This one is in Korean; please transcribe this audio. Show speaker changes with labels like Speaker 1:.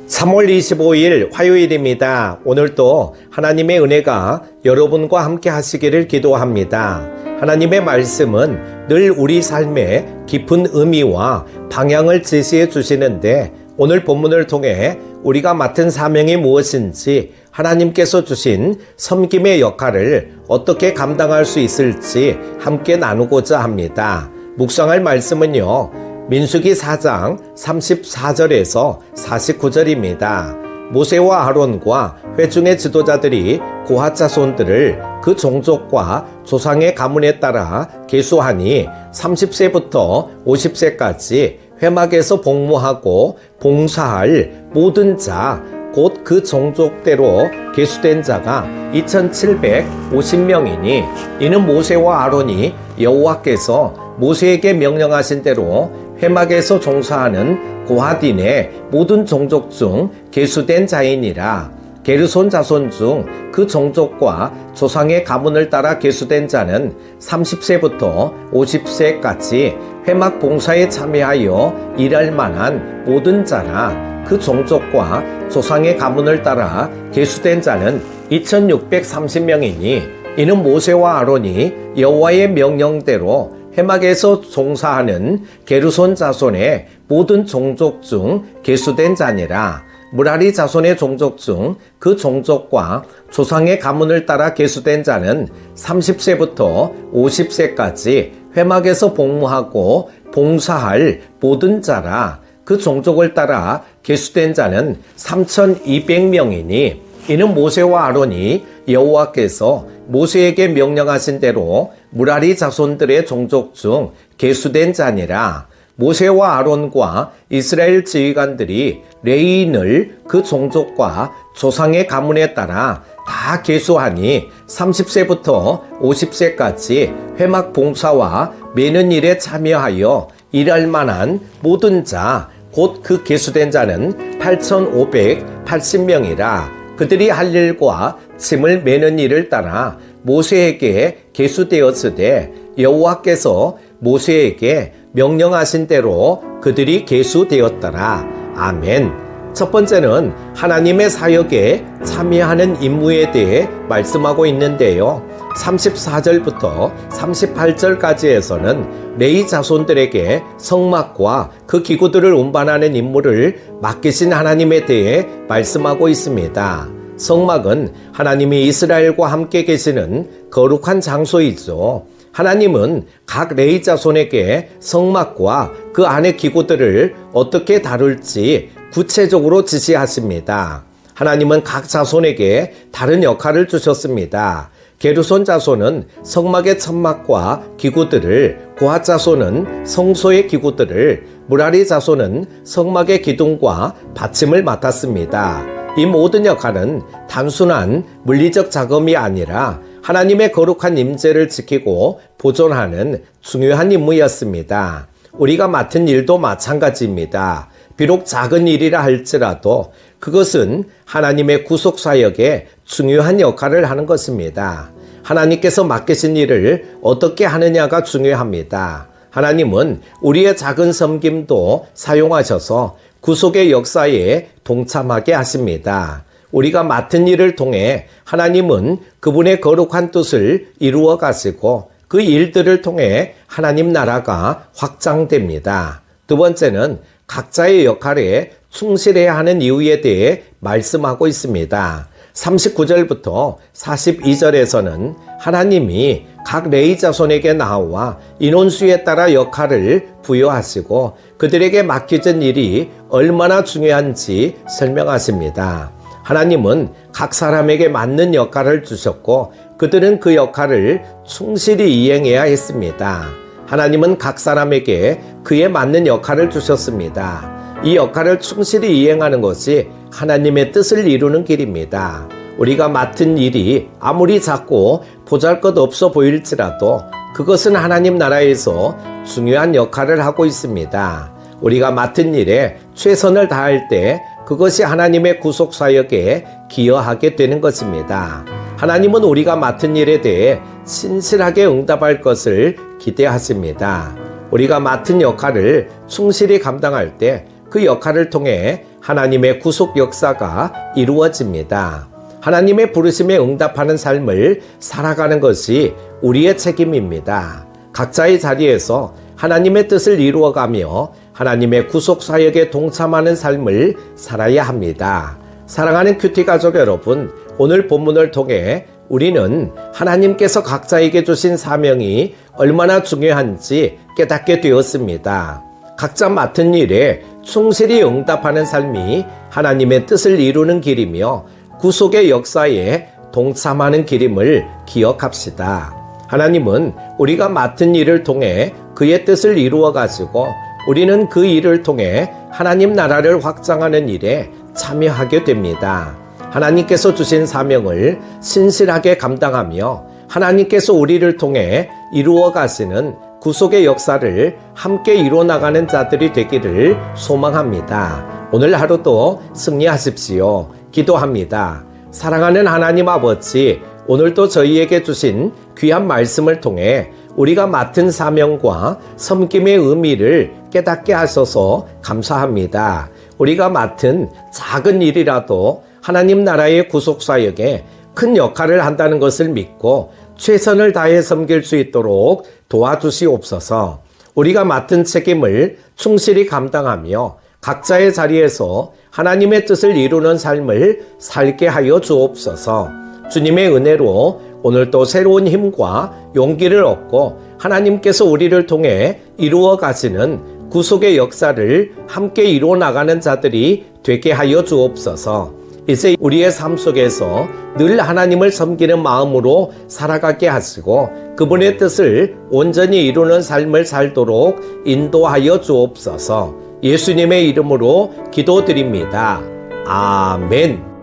Speaker 1: 3월 25일 화요일입니다. 오늘도 하나님의 은혜가 여러분과 함께 하시기를 기도합니다. 하나님의 말씀은 늘 우리 삶에 깊은 의미와 방향을 제시해 주시는데 오늘 본문을 통해 우리가 맡은 사명이 무엇인지 하나님께서 주신 섬김의 역할을 어떻게 감당할 수 있을지 함께 나누고자 합니다. 묵상할 말씀은요. 민수기 4장 34절에서 49절입니다. 모세와 아론과 회중의 지도자들이 고핫 자손들을 그 종족과 조상의 가문에 따라 계수하니 30세부터 50세까지 회막에서 복무하고 봉사할 모든 자, 곧 그 종족대로 계수된 자가 2750명이니 이는 모세와 아론이 여호와께서 모세에게 명령하신 대로 회막에서 종사하는 고핫인의 모든 종족 중 계수된 자이니라. 게르손 자손 중 그 종족과 조상의 가문을 따라 계수된 자는 30세부터 50세까지 회막 봉사에 참여하여 일할 만한 모든 자라. 그 종족과 조상의 가문을 따라 계수된 자는 2630명이니 이는 모세와 아론이 여호와의 명령대로 회막에서 종사하는 게르손 자손의 모든 종족 중 계수된 자니라. 무라리 자손의 종족 중 그 종족과 조상의 가문을 따라 계수된 자는 30세부터 50세까지 회막에서 복무하고 봉사할 모든 자라. 그 종족을 따라 계수된 자는 3200명이니 이는 모세와 아론이 여호와께서 모세에게 명령하신 대로 무라리 자손들의 종족 중 계수된 자니라. 모세와 아론과 이스라엘 지휘관들이 레위인을 그 종족과 조상의 가문에 따라 다 계수하니 30세부터 50세까지 회막 봉사와 매는 일에 참여하여 일할 만한 모든 자, 곧 그 계수된 자는 8580명이라. 그들이 할 일과 짐을 매는 일을 따라 모세에게 계수되었으되 여호와께서 모세에게 명령하신 대로 그들이 계수되었더라. 아멘. 첫 번째는 하나님의 사역에 참여하는 임무에 대해 말씀하고 있는데요. 34절부터 38절까지에서는 레위 자손들에게 성막과 그 기구들을 운반하는 임무를 맡기신 하나님에 대해 말씀하고 있습니다. 성막은 하나님이 이스라엘과 함께 계시는 거룩한 장소이죠. 하나님은 각 레위 자손에게 성막과 그 안의 기구들을 어떻게 다룰지 구체적으로 지시하십니다. 하나님은 각 자손에게 다른 역할을 주셨습니다. 게르손 자손은 성막의 천막과 기구들을, 고핫 자손은 성소의 기구들을, 무라리 자손은 성막의 기둥과 받침을 맡았습니다. 이 모든 역할은 단순한 물리적 작업이 아니라 하나님의 거룩한 임재를 지키고 보존하는 중요한 임무였습니다. 우리가 맡은 일도 마찬가지입니다. 비록 작은 일이라 할지라도 그것은 하나님의 구속 사역에 중요한 역할을 하는 것입니다. 하나님께서 맡기신 일을 어떻게 하느냐가 중요합니다. 하나님은 우리의 작은 섬김도 사용하셔서 구속의 역사에 동참하게 하십니다. 우리가 맡은 일을 통해 하나님은 그분의 거룩한 뜻을 이루어 가시고 그 일들을 통해 하나님 나라가 확장됩니다. 두 번째는 각자의 역할에 충실해야 하는 이유에 대해 말씀하고 있습니다. 39절부터 42절에서는 하나님이 각 레위 자손에게 나와 인원수에 따라 역할을 부여하시고 그들에게 맡겨진 일이 얼마나 중요한지 설명하십니다. 하나님은 각 사람에게 맞는 역할을 주셨고 그들은 그 역할을 충실히 이행해야 했습니다. 하나님은 각 사람에게 그에 맞는 역할을 주셨습니다. 이 역할을 충실히 이행하는 것이 하나님의 뜻을 이루는 길입니다. 우리가 맡은 일이 아무리 작고 보잘것없어 보일지라도 그것은 하나님 나라에서 중요한 역할을 하고 있습니다. 우리가 맡은 일에 최선을 다할 때 그것이 하나님의 구속 사역에 기여하게 되는 것입니다. 하나님은 우리가 맡은 일에 대해 신실하게 응답할 것을 기대하십니다. 우리가 맡은 역할을 충실히 감당할 때 그 역할을 통해 하나님의 구속 역사가 이루어집니다. 하나님의 부르심에 응답하는 삶을 살아가는 것이 우리의 책임입니다. 각자의 자리에서 하나님의 뜻을 이루어가며 하나님의 구속 사역에 동참하는 삶을 살아야 합니다. 사랑하는 큐티 가족 여러분, 오늘 본문을 통해 우리는 하나님께서 각자에게 주신 사명이 얼마나 중요한지 깨닫게 되었습니다. 각자 맡은 일에 충실히 응답하는 삶이 하나님의 뜻을 이루는 길이며 구속의 역사에 동참하는 길임을 기억합시다. 하나님은 우리가 맡은 일을 통해 그의 뜻을 이루어 가지고 우리는 그 일을 통해 하나님 나라를 확장하는 일에 참여하게 됩니다. 하나님께서 주신 사명을 신실하게 감당하며 하나님께서 우리를 통해 이루어 가시는 구속의 역사를 함께 이루어나가는 자들이 되기를 소망합니다. 오늘 하루도 승리하십시오. 기도합니다. 사랑하는 하나님 아버지, 오늘도 저희에게 주신 귀한 말씀을 통해 우리가 맡은 사명과 섬김의 의미를 깨닫게 하셔서 감사합니다. 우리가 맡은 작은 일이라도 하나님 나라의 구속사역에 큰 역할을 한다는 것을 믿고 최선을 다해 섬길 수 있도록 도와주시옵소서. 우리가 맡은 책임을 충실히 감당하며 각자의 자리에서 하나님의 뜻을 이루는 삶을 살게 하여 주옵소서. 주님의 은혜로 오늘도 새로운 힘과 용기를 얻고 하나님께서 우리를 통해 이루어 가시는 구속의 역사를 함께 이루어 나가는 자들이 되게 하여 주옵소서. 이제 우리의 삶 속에서 늘 하나님을 섬기는 마음으로 살아가게 하시고 그분의 뜻을 온전히 이루는 삶을 살도록 인도하여 주옵소서. 예수님의 이름으로 기도드립니다. 아멘.